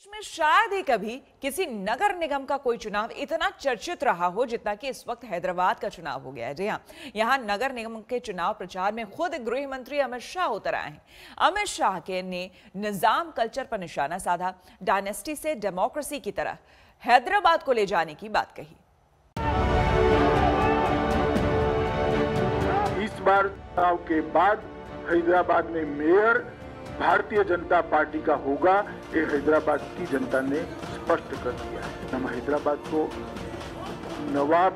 में शायद ही कभी किसी नगर निगम का कोई चुनाव इतना चर्चित रहा हो जितना कि इस वक्त हैदराबाद का चुनाव हो गया है। जी हां, यहां नगर निगम के चुनाव प्रचार में खुद गृह मंत्री अमित शाह उतर आए हैं। अमित शाह के ने निजाम कल्चर पर निशाना साधा, डायनेस्टी से डेमोक्रेसी की तरह हैदराबाद को ले जाने की बात कही। इस बार चुनाव के बाद हैदराबाद में मेयर भारतीय जनता पार्टी का होगा, ये हैदराबाद की जनता ने स्पष्ट कर दिया है। हम हैदराबाद को नवाब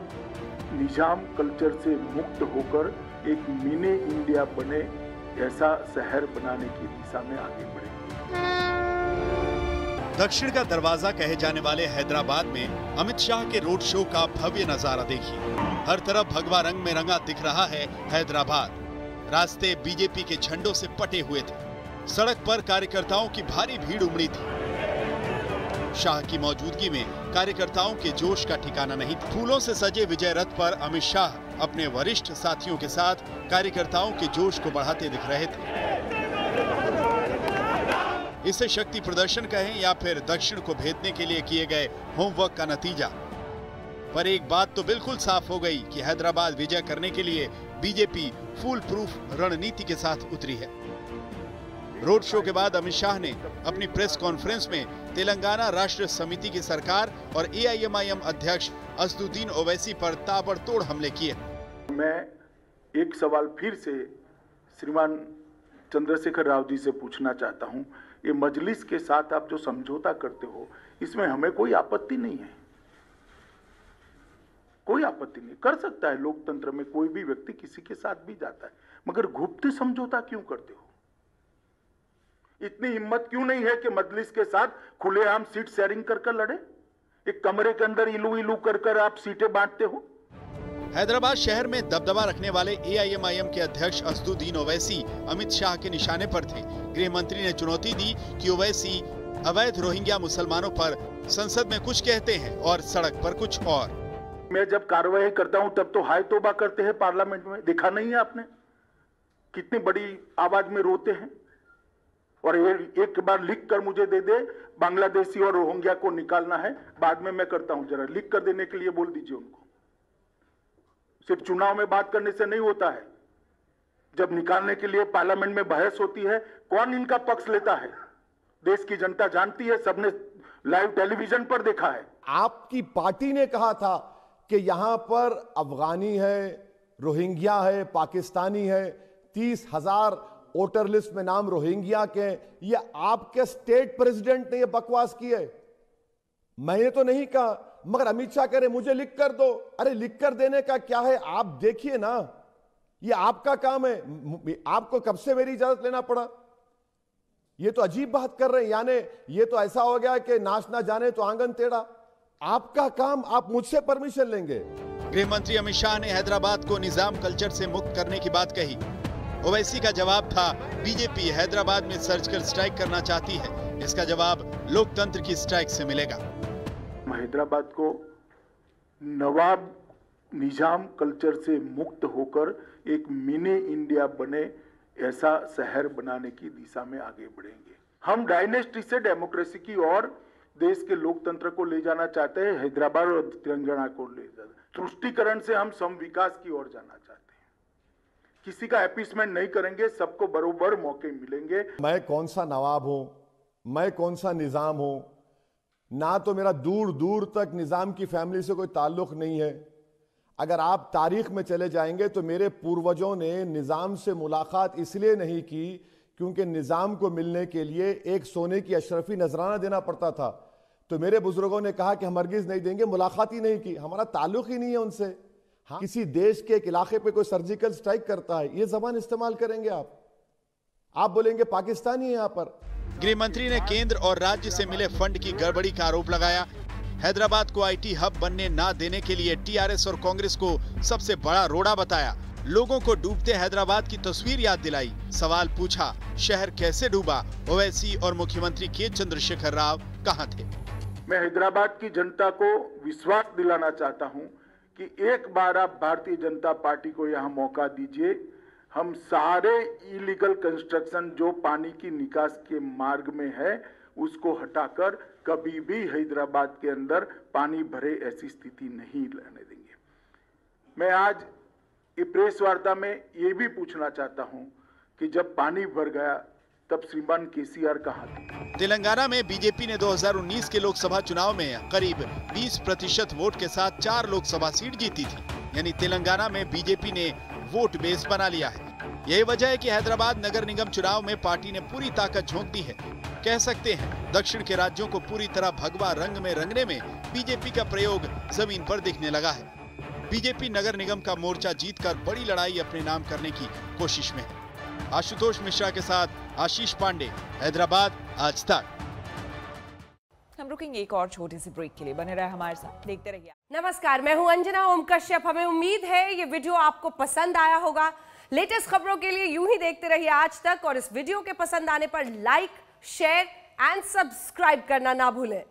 निजाम कल्चर से मुक्त होकर एक मिनी इंडिया बने ऐसा शहर बनाने की दिशा में आगे बढ़ेंगे। दक्षिण का दरवाजा कहे जाने वाले हैदराबाद में अमित शाह के रोड शो का भव्य नजारा देखिए। हर तरफ भगवा रंग में रंगा दिख रहा है हैदराबाद। रास्ते बीजेपी के झंडों से पटे हुए थे। सड़क पर कार्यकर्ताओं की भारी भीड़ उमड़ी थी। शाह की मौजूदगी में कार्यकर्ताओं के जोश का ठिकाना नहीं था। फूलों से सजे विजय रथ पर अमित शाह अपने वरिष्ठ साथियों के साथ कार्यकर्ताओं के जोश को बढ़ाते दिख रहे थे। इसे शक्ति प्रदर्शन कहें या फिर दक्षिण को भेदने के लिए किए गए होमवर्क का नतीजा। पर एक बात तो बिल्कुल साफ हो गई कि हैदराबाद विजय करने के लिए बीजेपी फुल प्रूफ रणनीति के साथ उतरी है। रोड शो के बाद अमित शाह ने अपनी प्रेस कॉन्फ्रेंस में तेलंगाना राष्ट्र समिति की सरकार और एआईएमआईएम अध्यक्ष असदुद्दीन ओवैसी पर ताबड़तोड़ हमले किए। मैं एक सवाल फिर से श्रीमान चंद्रशेखर राव जी से पूछना चाहता हूं, ये मजलिस के साथ आप जो समझौता करते हो, इसमें हमें कोई आपत्ति नहीं है। कोई आपत्ति नहीं, कर सकता है लोकतंत्र में कोई भी व्यक्ति किसी के साथ भी जाता है, मगर गुप्त समझौता क्यों करते हो? इतनी हिम्मत क्यों नहीं है कि मजलिस के साथ खुलेआम सीट शेयरिंग कर लड़े? एक कमरे के अंदर इलू इलू कर आप सीटें बांटते हो। हैदराबाद शहर में दबदबा रखने वाले एआईएमआईएम के अध्यक्ष असदुद्दीन ओवैसी अमित शाह के निशाने पर थे। गृह मंत्री ने चुनौती दी कि ओवैसी अवैध रोहिंग्या मुसलमानों पर संसद में कुछ कहते हैं और सड़क पर कुछ और। मैं जब कार्रवाई करता हूं तब तो हाय तौबा करते हैं पार्लियामेंट में, देखा नहीं है आपने? कितनी बड़ी आवाज में रोते हैं। और एक बार लिख कर मुझे दे दे, बांग्लादेशी और रोहिंग्या को निकालना है, बाद में मैं करता हूं। जरा लिख कर देने के लिए बोल दीजिए उनको। सिर्फ चुनाव में बात करने से नहीं होता है, जब निकालने के लिए पार्लियामेंट में बहस होती है, कौन इनका पक्ष लेता है देश की जनता जानती है, सबने लाइव टेलीविजन पर देखा है। आपकी पार्टी ने कहा था कि यहां पर अफगानी है, रोहिंग्या है, पाकिस्तानी है, 30,000 वोटर लिस्ट में नाम रोहिंग्या के। ये आपके स्टेट प्रेसिडेंट ने ये बकवास की है, मैंने तो नहीं कहा। मगर अमित शाह कह रहे मुझे लिख कर दो। अरे लिख कर देने का क्या है, आप देखिए ना, ये आपका काम है। आपको कब से मेरी इजाजत लेना पड़ा? ये तो अजीब बात कर रहे हैं, यानी ये तो ऐसा हो गया कि नाच ना जाने तो आंगन टेढ़ा। आपका काम, आप मुझसे परमिशन लेंगे? गृह मंत्री अमित शाह ने हैदराबाद को निजाम कल्चर से मुक्त करने की बात कही। ओवैसी का जवाब था बीजेपी हैदराबाद में सर्जिकल स्ट्राइक करना चाहती है, इसका जवाब लोकतंत्र की स्ट्राइक से मिलेगा। हैदराबाद को नवाब निजाम कल्चर से मुक्त होकर एक मिनी इंडिया बने ऐसा शहर बनाने की दिशा में आगे बढ़ेंगे। हम डायनेस्टी से डेमोक्रेसी की ओर देश के लोकतंत्र को ले जाना चाहते हैं। हैदराबाद और तेलंगाना को ले जाना, तुष्टीकरण से हम सम विकास की ओर जाना चाहते हैं। किसी का अपीसमेंट नहीं करेंगे, सबको बरोबर मौके मिलेंगे। मैं कौन सा नवाब हूं, मैं कौन सा निजाम हूं? ना तो मेरा दूर दूर तक निजाम की फैमिली से कोई ताल्लुक नहीं है। अगर आप तारीख में चले जाएंगे तो मेरे पूर्वजों ने निजाम से मुलाकात इसलिए नहीं की क्योंकि निजाम को मिलने के लिए एक सोने की अशरफी नजराना देना पड़ता था। तो मेरे बुजुर्गों ने कहा कि हम हरगिज नहीं देंगे, मुलाकात ही नहीं की, हमारा ताल्लुक ही नहीं है उनसे। हाँ, किसी देश के एक इलाके पे कोई सर्जिकल स्ट्राइक करता है, ये जबान इस्तेमाल करेंगे आप बोलेंगे पाकिस्तानी है यहां पर। गृह मंत्री ने केंद्र और राज्य से मिले फंड की गड़बड़ी का आरोप लगाया। हैदराबाद को आईटी हब बनने ना देने के लिए टीआरएस और कांग्रेस को सबसे बड़ा रोड़ा बताया। लोगों को डूबते हैदराबाद की तस्वीर याद दिलाई। सवाल पूछा, शहर कैसे डूबा? ओवैसी और मुख्यमंत्री के चंद्रशेखर राव कहां थे? मैं हैदराबाद की जनता को विश्वास दिलाना चाहता हूं कि एक बार आप भारतीय जनता पार्टी को यहां मौका दीजिए। हम सारे इलीगल कंस्ट्रक्शन जो पानी की निकास के मार्ग में है उसको हटाकर कभी भी हैदराबाद के अंदर पानी भरे ऐसी स्थिति नहीं रहने देंगे। मैं आज ये प्रेस वार्ता में ये भी पूछना चाहता हूं कि जब पानी भर गया तब श्रीमान केसीआर कहां थे? तेलंगाना में बीजेपी ने 2019 के लोकसभा चुनाव में करीब 20% वोट के साथ 4 लोकसभा सीट जीती थी। यानी तेलंगाना में बीजेपी ने वोट बेस बना लिया है। यही वजह है कि हैदराबाद नगर निगम चुनाव में पार्टी ने पूरी ताकत झोंक दी है। कह सकते हैं दक्षिण के राज्यों को पूरी तरह भगवा रंग में रंगने में बीजेपी का प्रयोग जमीन पर दिखने लगा है। बीजेपी नगर निगम का मोर्चा जीतकर बड़ी लड़ाई अपने नाम करने की कोशिश में है। आशुतोष मिश्रा के साथ आशीष पांडे, हैदराबाद, आज तक। हम रुकेंगे एक और छोटी सी ब्रेक के लिए, बने रहे हमारे साथ, देखते रहिए। नमस्कार, मैं हूं अंजना ओम कश्यप। हमें उम्मीद है ये वीडियो आपको पसंद आया होगा। लेटेस्ट खबरों के लिए यूं ही देखते रहिए आज तक, और इस वीडियो के पसंद आने पर लाइक, शेयर एंड सब्सक्राइब करना ना भूलें।